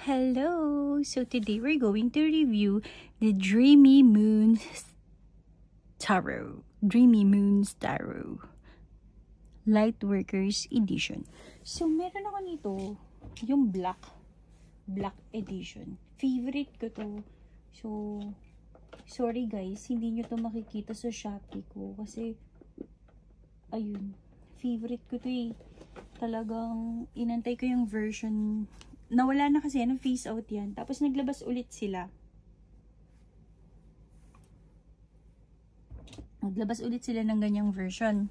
Hello! So today we're going to review the Dreamy Moons Tarot. Dreamy Moons Tarot. Lightworkers Edition. So meron ako nito, yung Black Edition. Favorite ko to. So, sorry guys, hindi nyo to makikita sa Shopee ko. Kasi, ayun, favorite ko to eh. Talagang inantay ko yung version. Nawala na kasi, face out yan. Tapos naglabas ulit sila. Naglabas ulit sila ng ganyang version.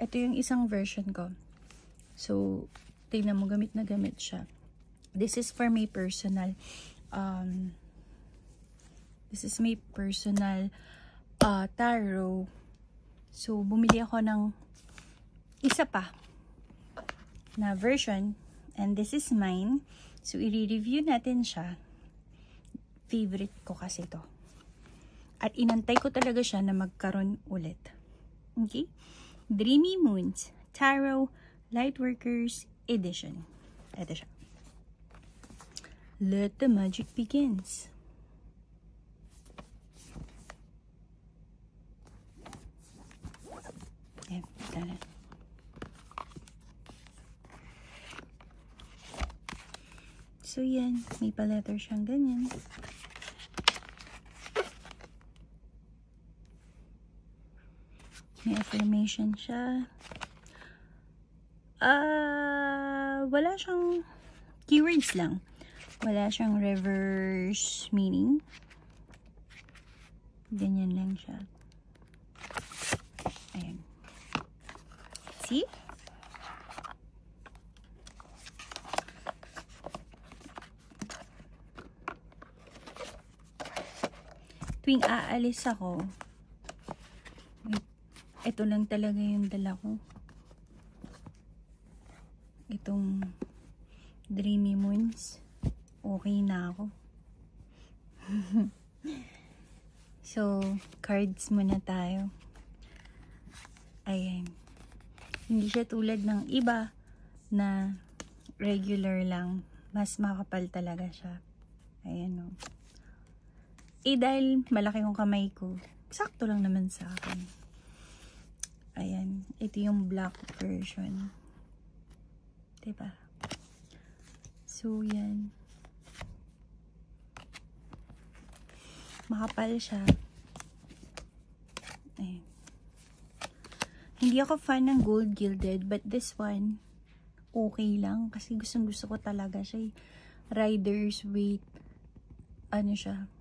Ito yung isang version ko. So, tingnan mo, gamit na gamit siya. This is for my personal, tarot. So, bumili ako ng isa pa na version. And this is mine. So, i-review natin siya. Favorite ko kasi to. At inantay ko talaga siya na magkaroon ulit. Okay? Dreamy Moons Tarot Lightworkers Edition. Ito siya. Let the magic begins. Ayan, sana. So, yan. May pa-letter siyang ganyan. May affirmation siya. Wala siyang keywords lang. Wala siyang reverse meaning. Ganyan lang siya. Ayan. See? Tuwing aalis ako, ito lang talaga yung dala ko. Itong Dreamy Moons. Okay na ako. So, cards muna tayo. Ayan. Hindi siya tulad ng iba na regular lang. Mas makapal talaga siya. Ayan o. Dahil malaki yung kamay ko, sakto lang naman sa akin. Ayan. Ito yung black version. Diba? So, yan. Makapal siya. Ayan. Hindi ako fan ng gold gilded, but this one, okay lang. Kasi gustong-gusto ko talaga siya. Rider's weight. Ano siya?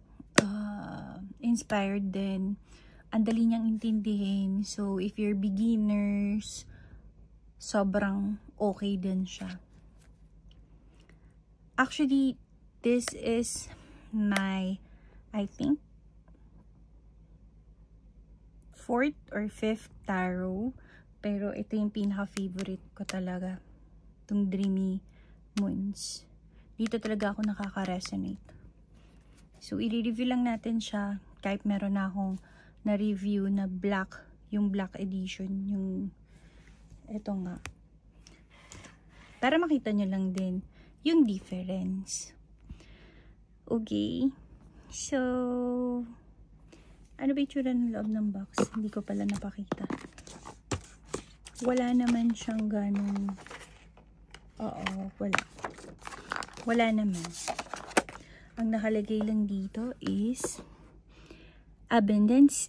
Inspired din. Ang dali niyang intindihin. So, if you're beginners, sobrang okay din siya. Actually, this is my, I think, 4th or 5th tarot. Pero ito yung pinaka-favorite ko talaga. Itong Dreamy Moons. Dito talaga ako nakaka-resonate. So, i-review lang natin siya kahit meron na akong na-review na black, yung black edition, yung ito nga. Para makita nyo lang din yung difference. Okay. So, ano ba yung tsura ng loob ng box? Hindi ko pala napakita. Wala naman siyang ganun. Oo, wala. Wala naman. Ang nakalagay lang dito is abundance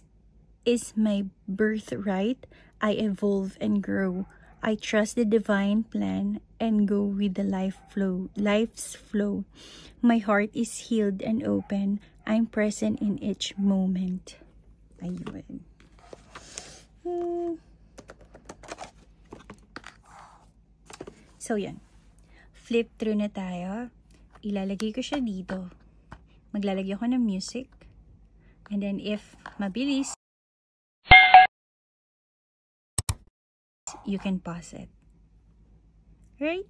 is my birthright. I evolve and grow. I trust the divine plan and go with the life's flow. My heart is healed and open. I'm present in each moment. Ayun. So, yan. Flip through na tayo. Ilalagay ko siya dito. Maglalagay ako ng music. And then, if mabilis, you can pause it. Right?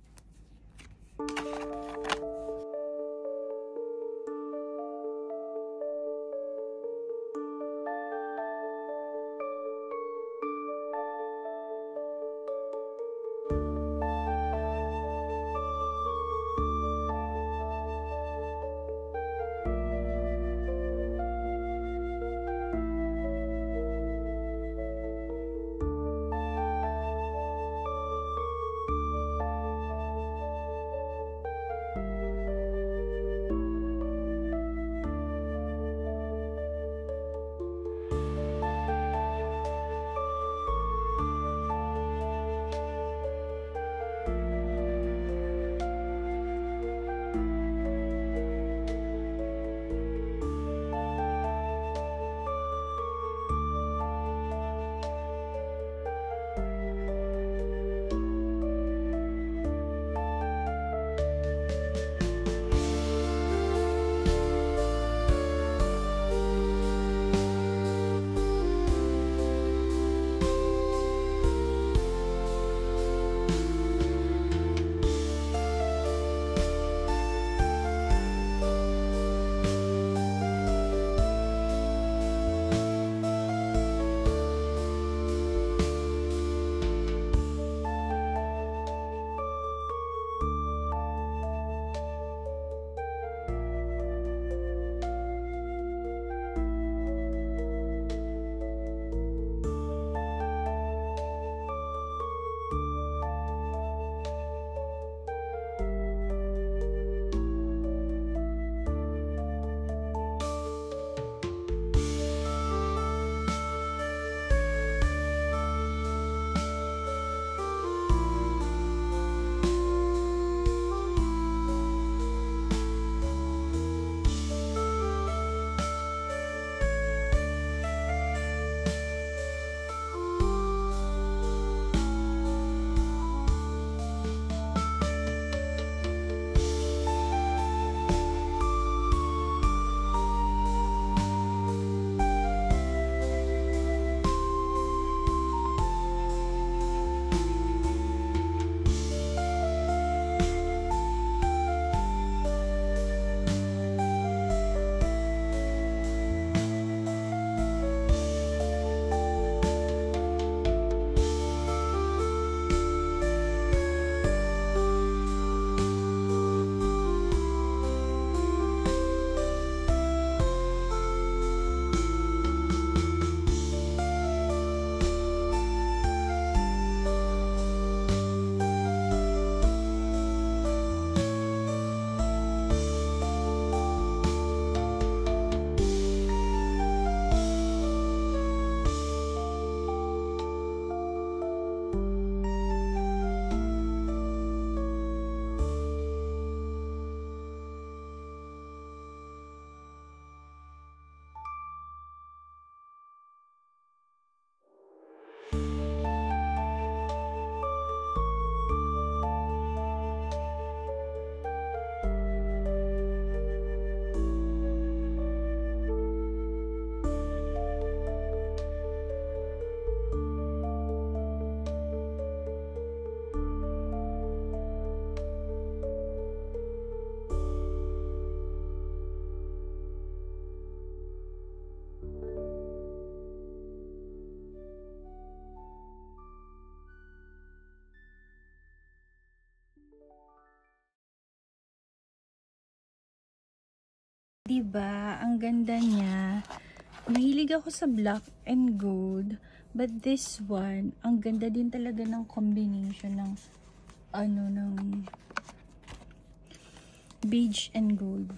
Diba? Ang ganda niya. Mahilig ako sa black and gold. But this one, ang ganda din talaga ng combination ng ng beige and gold.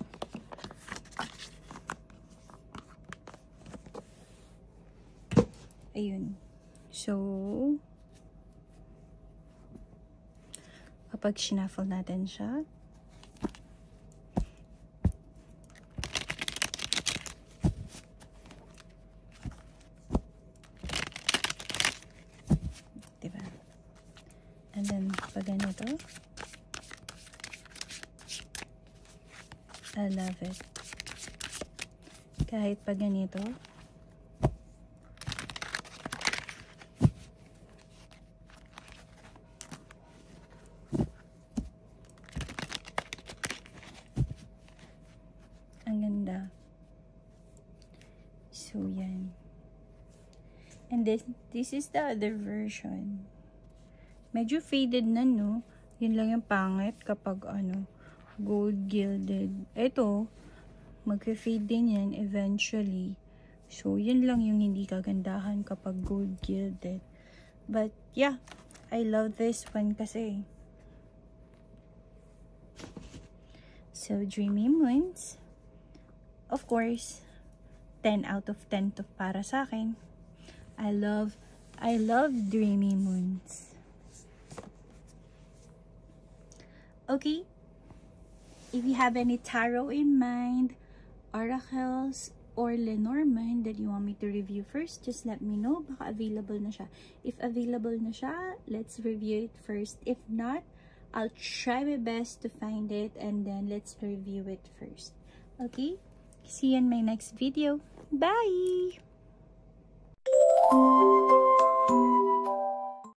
Ayun. So, kapag shuffle natin siya, diba? And then, pag ganito, I love it. Kahit pag ganito, ang ganda. So, yan. And this is the other version. Medyo faded na, no? Yun lang yung pangit kapag gold gilded. Ito, mag-fade din yan eventually. So, yun lang yung hindi kagandahan kapag gold gilded. But, yeah. I love this one kasi. So, Dreamy Moons. Of course, 10 out of 10 to para sa akin. I love Dreamy Moons. Okay, if you have any tarot in mind, oracles, or Lenormand that you want me to review first, just let me know. Baka available na siya. If available na siya, let's review it first. If not, I'll try my best to find it and then let's review it first. Okay? See you in my next video. Bye!